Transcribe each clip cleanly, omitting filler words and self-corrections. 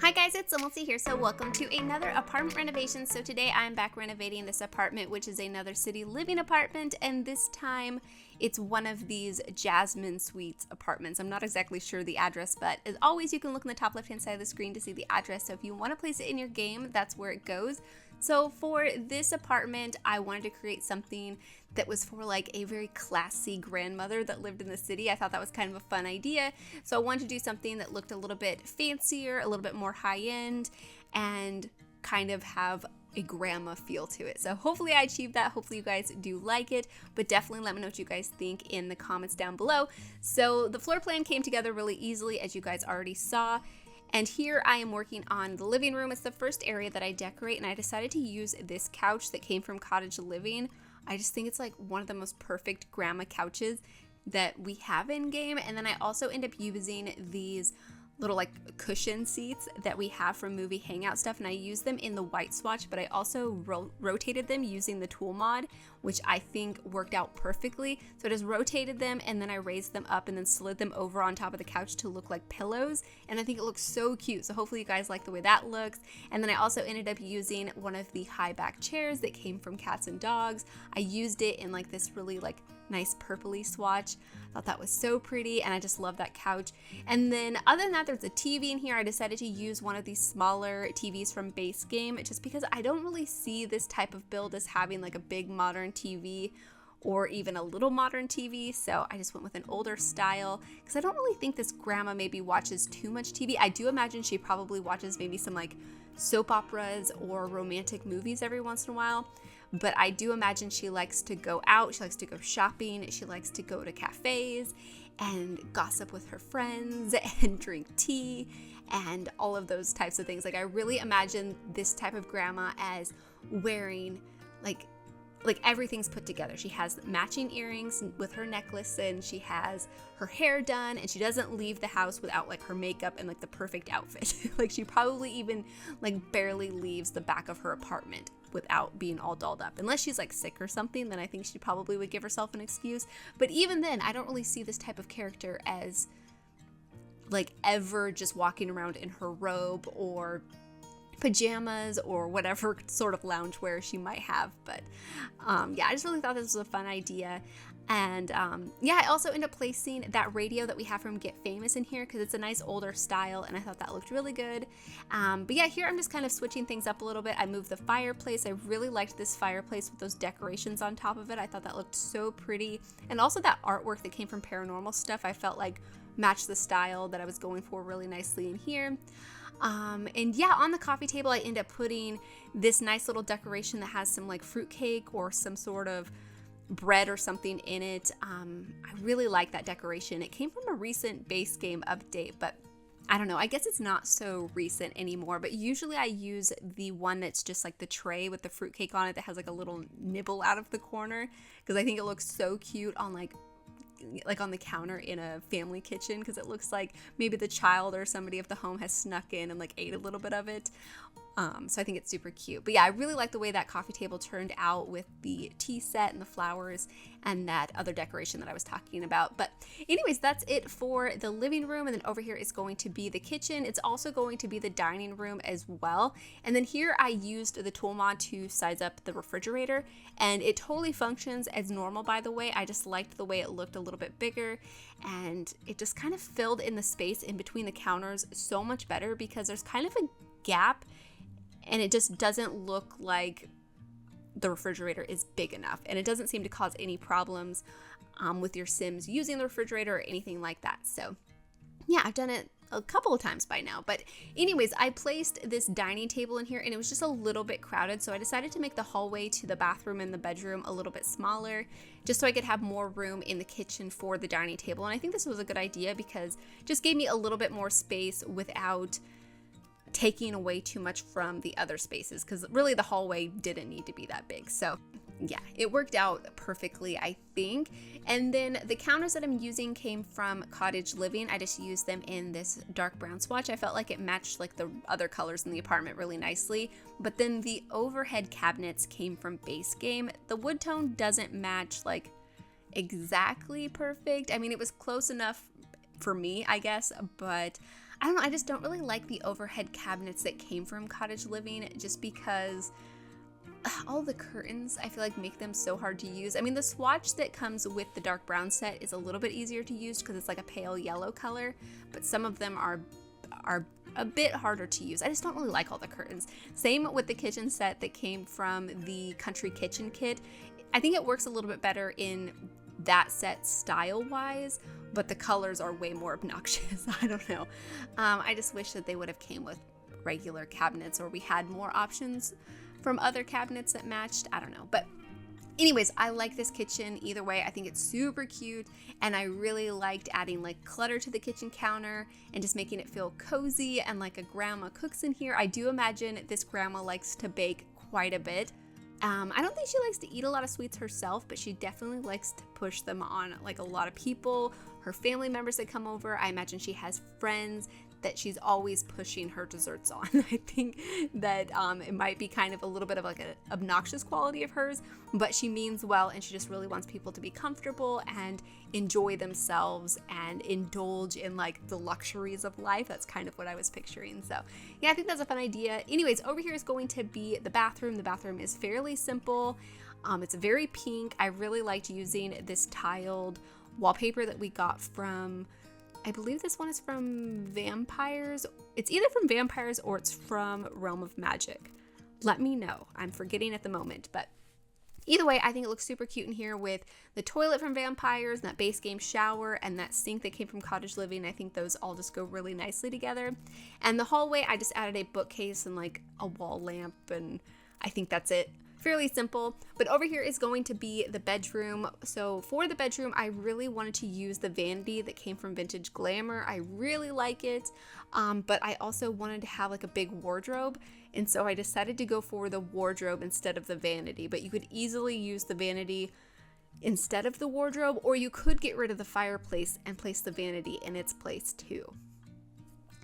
Hi guys, it's SimLicy here, so welcome to another apartment renovation. So today I'm back renovating this apartment, which is another city living apartment, and this time it's one of these Jasmine Suites apartments. I'm not exactly sure the address, but as always you can look in the top left hand side of the screen to see the address, so if you want to place it in your game, that's where it goes. So for this apartment, I wanted to create something that was for like a very classy grandmother that lived in the city. I thought that was kind of a fun idea. So I wanted to do something that looked a little bit fancier, a little bit more high end, and kind of have a grandma feel to it. So hopefully I achieved that. Hopefully you guys do like it, but definitely let me know what you guys think in the comments down below. So the floor plan came together really easily, as you guys already saw. And here I am working on the living room. It's the first area that I decorate, and I decided to use this couch that came from Cottage Living. I just think it's like one of the most perfect grandma couches that we have in game. And then I also end up using these little like cushion seats that we have from movie hangout stuff, and I use them in the white swatch, but I also rotated them using the tool mod, which I think worked out perfectly. So I just rotated them and then I raised them up and then slid them over on top of the couch to look like pillows, and I think it looks so cute. So hopefully you guys like the way that looks. And then I also ended up using one of the high back chairs that came from Cats and Dogs. I used it in like this really like nice purpley swatch. I thought that was so pretty, and I just love that couch. And then other than that, there's a TV in here. I decided to use one of these smaller TVs from Base Game just because I don't really see this type of build as having like a big modern TV or even a little modern TV, so I just went with an older style because I don't really think this grandma maybe watches too much TV. I do imagine she probably watches maybe some like soap operas or romantic movies every once in a while, but I do imagine she likes to go out, she likes to go shopping, she likes to go to cafes and gossip with her friends and drink tea and all of those types of things. Like I really imagine this type of grandma as wearing like everything's put together. She has matching earrings with her necklace, and she has her hair done, and she doesn't leave the house without like her makeup and like the perfect outfit. Like she probably even like barely leaves the back of her apartment without being all dolled up. Unless she's like sick or something, then I think she probably would give herself an excuse. But even then, I don't really see this type of character as like ever just walking around in her robe or pajamas or whatever sort of loungewear she might have. But yeah, I just really thought this was a fun idea. And yeah, I also end up placing that radio that we have from Get Famous in here because it's a nice older style, and I thought that looked really good. But yeah, here I'm just kind of switching things up a little bit. I moved the fireplace. I really liked this fireplace with those decorations on top of it. I thought that looked so pretty, and also that artwork that came from Paranormal Stuff I felt like matched the style that I was going for really nicely in here. And yeah, on the coffee table I end up putting this nice little decoration that has some like fruitcake or some sort of bread or something in it. I really like that decoration. It came from a recent Base Game update, but I don't know, I guess it's not so recent anymore, but usually I use the one that's just like the tray with the fruitcake on it that has like a little nibble out of the corner, because I think it looks so cute on like on the counter in a family kitchen, because it looks like maybe the child or somebody of the home has snuck in and like ate a little bit of it. So I think it's super cute. But yeah, I really like the way that coffee table turned out with the tea set and the flowers and that other decoration that I was talking about. But anyways, that's it for the living room. And then over here is going to be the kitchen. It's also going to be the dining room as well. And then here I used the tool mod to size up the refrigerator, and it totally functions as normal, by the way. I just liked the way it looked a little bit bigger, and it just kind of filled in the space in between the counters so much better because there's kind of a gap, and it just doesn't look like the refrigerator is big enough, and it doesn't seem to cause any problems with your Sims using the refrigerator or anything like that. So yeah, I've done it a couple of times by now. But anyways, I placed this dining table in here, and it was just a little bit crowded, so I decided to make the hallway to the bathroom and the bedroom a little bit smaller, just so I could have more room in the kitchen for the dining table. And I think this was a good idea because it just gave me a little bit more space without taking away too much from the other spaces, because really the hallway didn't need to be that big. So yeah, it worked out perfectly, I think. And then the counters that I'm using came from Cottage Living. I just used them in this dark brown swatch. I felt like it matched like the other colors in the apartment really nicely. But then the overhead cabinets came from Base Game. The wood tone doesn't match like exactly perfect. I mean, it was close enough for me, I guess, but I don't know, I just don't really like the overhead cabinets that came from cottage living, just because all the curtains I feel like make them so hard to use. I mean, the swatch that comes with the dark brown set is a little bit easier to use because it's like a pale yellow color, but some of them are a bit harder to use. I just don't really like all the curtains. Same with the kitchen set that came from the Country Kitchen kit. I think it works a little bit better in that set style wise, but the colors are way more obnoxious. I don't know. I just wish that they would have came with regular cabinets, or we had more options from other cabinets that matched. I don't know. But anyways, I like this kitchen either way. I think it's super cute, and I really liked adding like clutter to the kitchen counter and just making it feel cozy and like a grandma cooks in here. I do imagine this grandma likes to bake quite a bit. I don't think she likes to eat a lot of sweets herself, but she definitely likes to push them on like a lot of people, her family members that come over. I imagine she has friends that she's always pushing her desserts on. I think that it might be kind of a little bit of like an obnoxious quality of hers, but she means well, and she just really wants people to be comfortable and enjoy themselves and indulge in like the luxuries of life. That's kind of what I was picturing. So yeah, I think that's a fun idea. Anyways, over here is going to be the bathroom. The bathroom is fairly simple. It's very pink. I really liked using this tiled wallpaper that we got from, I believe this one is from Vampires. It's either from Vampires or it's from Realm of Magic. Let me know. I'm forgetting at the moment, but either way, I think it looks super cute in here with the toilet from Vampires, and that base game shower, and that sink that came from Cottage Living. I think those all just go really nicely together. And the hallway, I just added a bookcase and like a wall lamp, and I think that's it. Fairly simple. But over here is going to be the bedroom. So for the bedroom, I really wanted to use the vanity that came from Vintage Glamour. I really like it, but I also wanted to have like a big wardrobe, and so I decided to go for the wardrobe instead of the vanity. But you could easily use the vanity instead of the wardrobe, or you could get rid of the fireplace and place the vanity in its place too.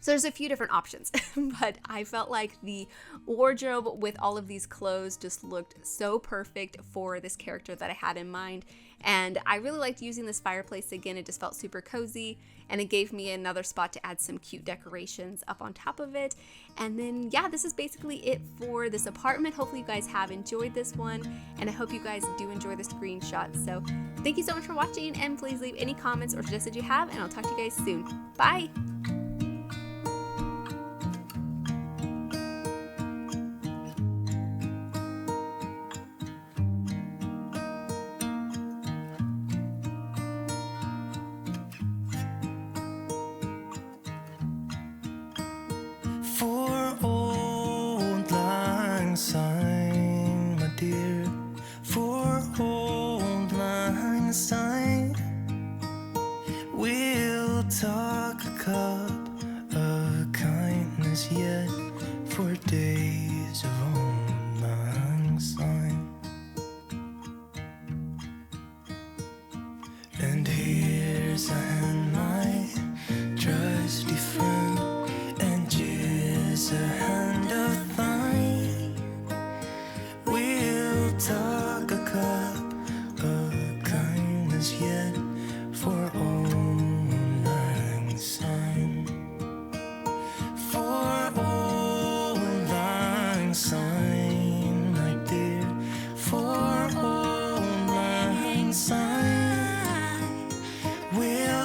So there's a few different options, but I felt like the wardrobe with all of these clothes just looked so perfect for this character that I had in mind. And I really liked using this fireplace again. It just felt super cozy, and it gave me another spot to add some cute decorations up on top of it. And then yeah, this is basically it for this apartment. Hopefully you guys have enjoyed this one, and I hope you guys do enjoy the screenshots. So thank you so much for watching, and please leave any comments or suggestions you have, and I'll talk to you guys soon. Bye! For old lang syne, my dear, for old lang syne, we'll talk a cup of kindness yet for days of old lang syne. And